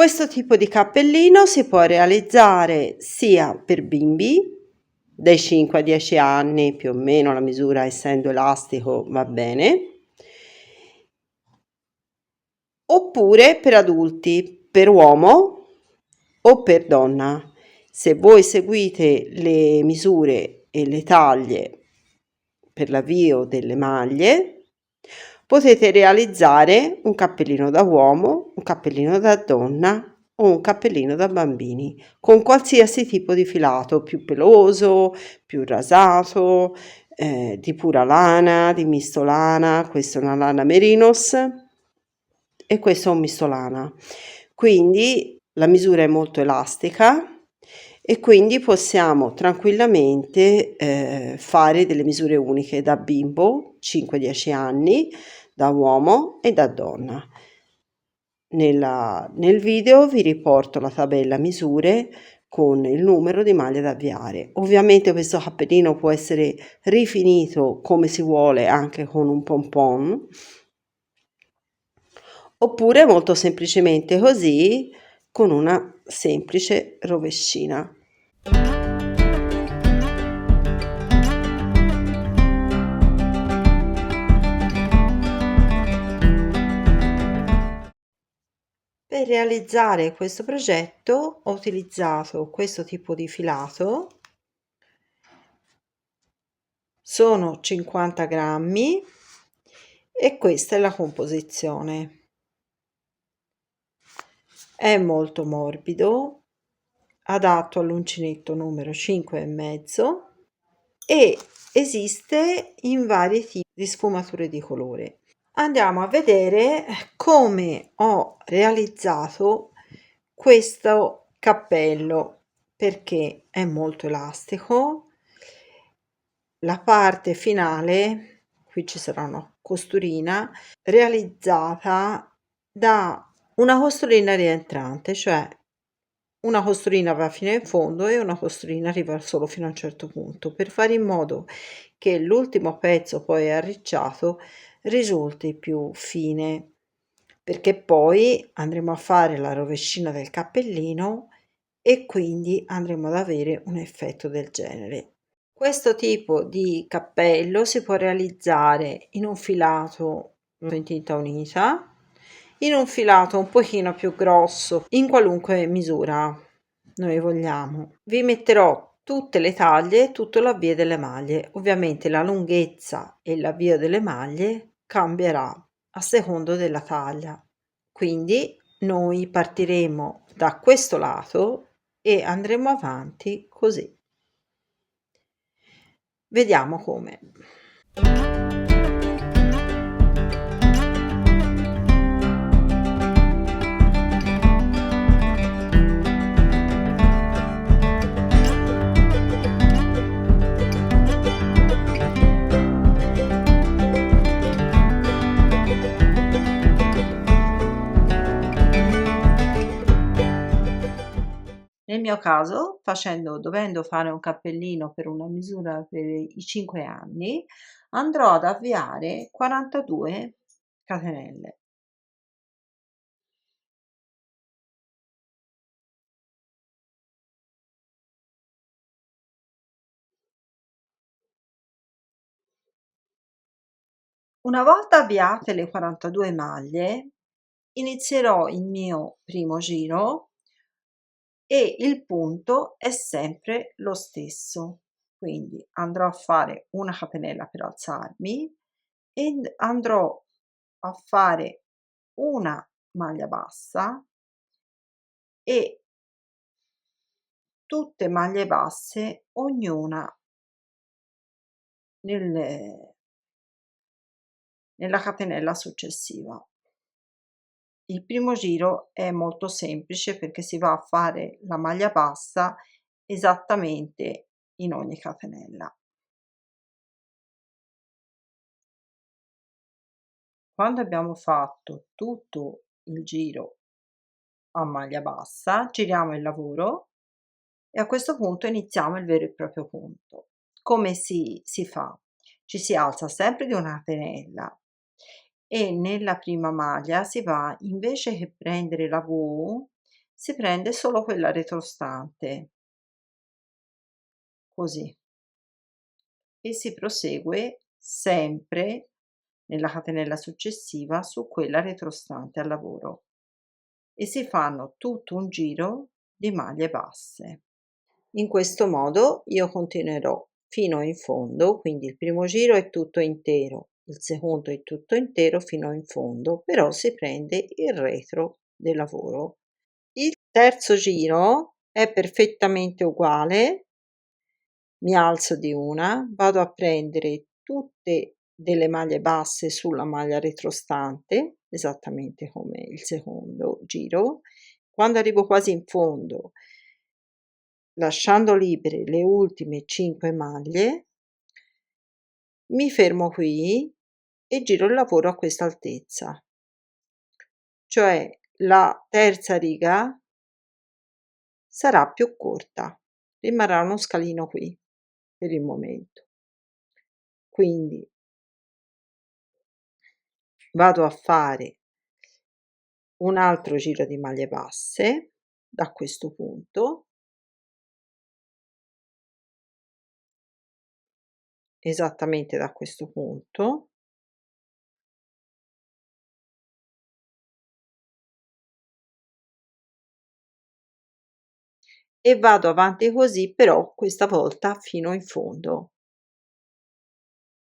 Questo tipo di cappellino si può realizzare sia per bimbi dai 5 a 10 anni, più o meno la misura essendo elastico va bene, oppure per adulti, per uomo o per donna. Se voi seguite le misure e le taglie per l'avvio delle maglie, potete realizzare un cappellino da uomo, un cappellino da donna o un cappellino da bambini con qualsiasi tipo di filato, più peloso, più rasato, di pura lana, di misto lana. Questa è una lana merinos e questo è un misto lana. Quindi la misura è molto elastica e quindi possiamo tranquillamente fare delle misure uniche da bimbo 5-10 anni, da uomo e da donna. Nel video vi riporto la tabella misure con il numero di maglie da avviare. Ovviamente questo cappellino può essere rifinito come si vuole anche con un pompon, oppure molto semplicemente così con una semplice rovescina. Per realizzare questo progetto ho utilizzato questo tipo di filato, sono 50 grammi e questa è la composizione. È molto morbido, adatto all'uncinetto numero 5,5 e esiste in vari tipi di sfumature di colore. Andiamo a vedere come ho realizzato questo cappello, perché è molto elastico. La parte finale, qui ci sarà una costurina realizzata da una costurina rientrante, cioè una costurina va fino in fondo e una costurina arriva solo fino a un certo punto, per fare in modo che l'ultimo pezzo poi arricciato risulti più fine, perché poi andremo a fare la rovescina del cappellino e quindi andremo ad avere un effetto del genere. Questo tipo di cappello si può realizzare in un filato in tinta unita, in un filato un pochino più grosso, in qualunque misura noi vogliamo. Vi metterò tutte le taglie, tutto l'avvio delle maglie. Ovviamente la lunghezza e l'avvio delle maglie cambierà a secondo della taglia. Quindi noi partiremo da questo lato e andremo avanti così. Vediamo come. Nel mio caso, dovendo fare un cappellino per una misura per i 5 anni, andrò ad avviare 42 catenelle. Una volta avviate le 42 maglie, inizierò il mio primo giro e il punto è sempre lo stesso. Quindi andrò a fare una catenella per alzarmi e andrò a fare una maglia bassa e tutte maglie basse, ognuna nella catenella successiva. Il primo giro è molto semplice perché si va a fare la maglia bassa esattamente in ogni catenella. Quando abbiamo fatto tutto il giro a maglia bassa, giriamo il lavoro e a questo punto iniziamo il vero e proprio punto. Come si fa? Ci si alza sempre di una catenella e nella prima maglia si va, invece che prendere la V, si prende solo quella retrostante, così, e si prosegue sempre nella catenella successiva su quella retrostante al lavoro e si fanno tutto un giro di maglie basse. In questo modo io continuerò fino in fondo, quindi il primo giro è tutto intero, il secondo è tutto intero fino in fondo, però si prende il retro del lavoro. Il terzo giro è perfettamente uguale, mi alzo di una, vado a prendere tutte delle maglie basse sulla maglia retrostante, esattamente come il secondo giro. Quando arrivo quasi in fondo, lasciando libere le ultime 5 maglie, mi fermo qui e giro il lavoro a questa altezza, cioè la terza riga sarà più corta, rimarrà uno scalino qui per il momento. Quindi vado a fare un altro giro di maglie basse da questo punto, esattamente da questo punto, e vado avanti così però questa volta fino in fondo.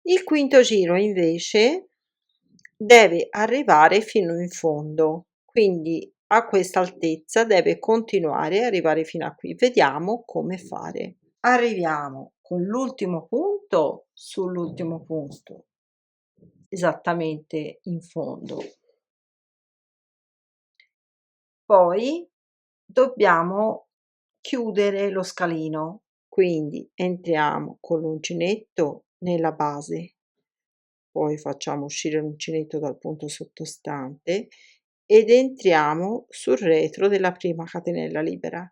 Il quinto giro invece deve arrivare fino in fondo, quindi a questa altezza deve continuare a arrivare fino a qui. Vediamo come fare. Arriviamo con l'ultimo punto sull'ultimo punto, esattamente in fondo. Poi dobbiamo chiudere lo scalino, quindi entriamo con l'uncinetto nella base, poi facciamo uscire l'uncinetto dal punto sottostante ed entriamo sul retro della prima catenella libera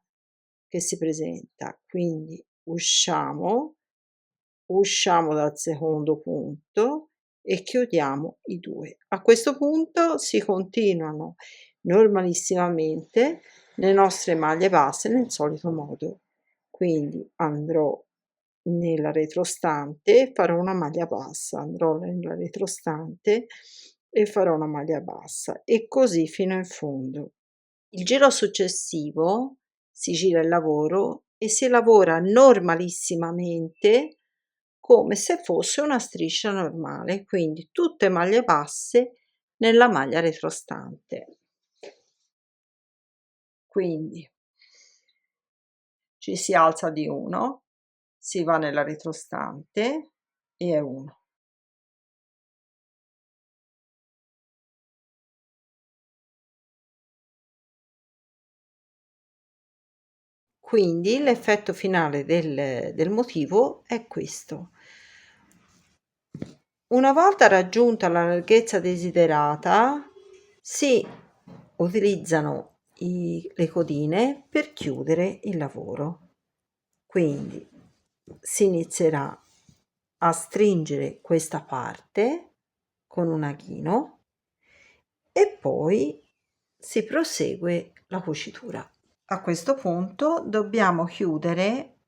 che si presenta, quindi usciamo dal secondo punto e chiudiamo i due. A questo punto si continuano normalissimamente le nostre maglie basse nel solito modo, quindi andrò nella retrostante, farò una maglia bassa, andrò nella retrostante e farò una maglia bassa e così fino in fondo. Il giro successivo si gira il lavoro e si lavora normalissimamente come se fosse una striscia normale, quindi tutte maglie basse nella maglia retrostante. Quindi ci si alza di 1, si va nella retrostante e è 1. Quindi l'effetto finale del motivo è questo. Una volta raggiunta la larghezza desiderata, si utilizzano le codine per chiudere il lavoro. Quindi si inizierà a stringere questa parte con un achino e poi si prosegue la cucitura. A questo punto dobbiamo chiudere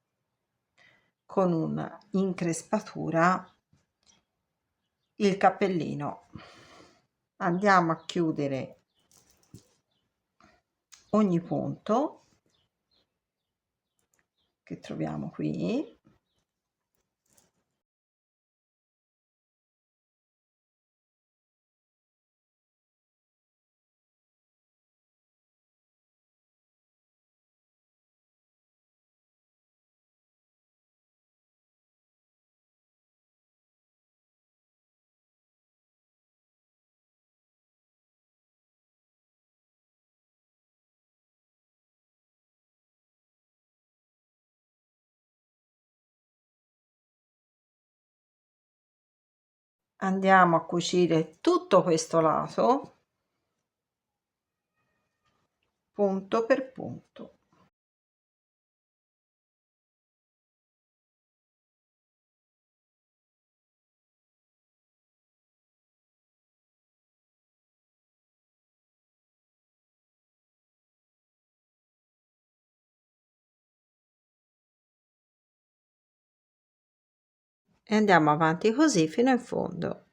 con un'increspatura il cappellino. Andiamo a chiudere ogni punto che troviamo qui andiamo a cucire tutto questo lato punto per punto. e andiamo avanti così fino in fondo.